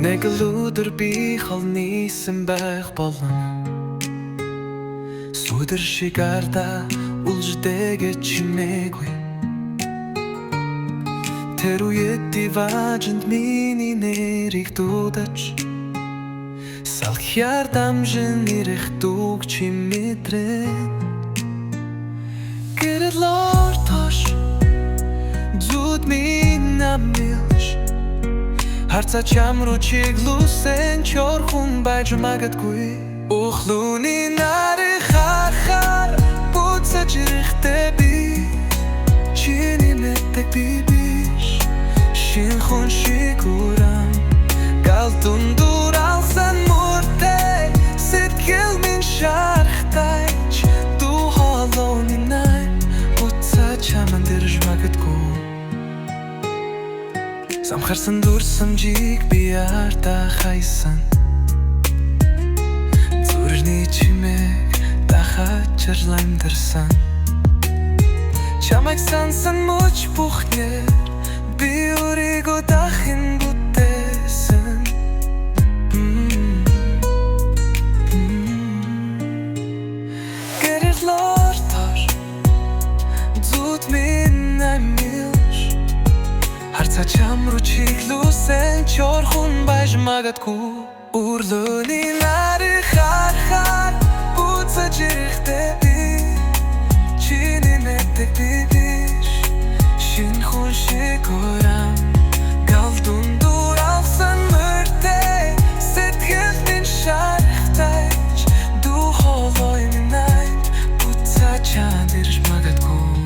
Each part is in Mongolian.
Нэг л өдөр би холнисан байх болон Сүдэр шиг ардаа улждээгээ чимээгүй Тэр үед диваажинд миний нэрийг дуудаж Салхиар дамжин ирэх дүүг чи мэдрэн Гэрэл ортош Зүуд минь амилж Харцаа чам руу чиглүүлсэн чорхон байж магадгүй Ухлууны нарыг харахаар буцаж ирэхдээ би Чиний мэддэг би биш Шинхэн шиг урам Гал дундуур алсан мөртэй Сэтгэл минь шархтайч Дуу хоолойны най Буцаж чаман дэрж магадгүй Самхарсан дурсамжийг би ардаа хайсан Зүрхний чимээг дахиад лаймдарсан Чамайг сансан мөч бүхнээр би өөрийгөө дахин бүтээсэн Гэрэл ортоор зүуд минь амилж Харцаа чам руу чиглүүлсэн чорхон байж магадгүй Өрлөөний нарыг харахаар буцаж ирэхдээ би Чиний мэддэг би биш Шинхэн шиг урам Гал дундуур алсан мөртэй Сэтгэл минь шархтайч Дуу хоолойны найд буцаж чамд ирж магадгүй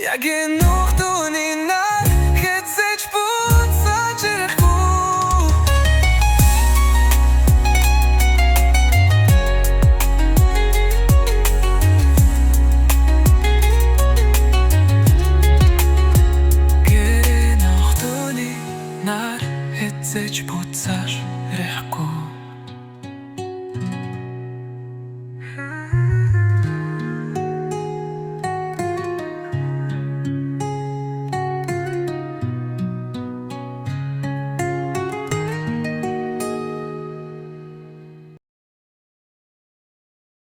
Яг энэ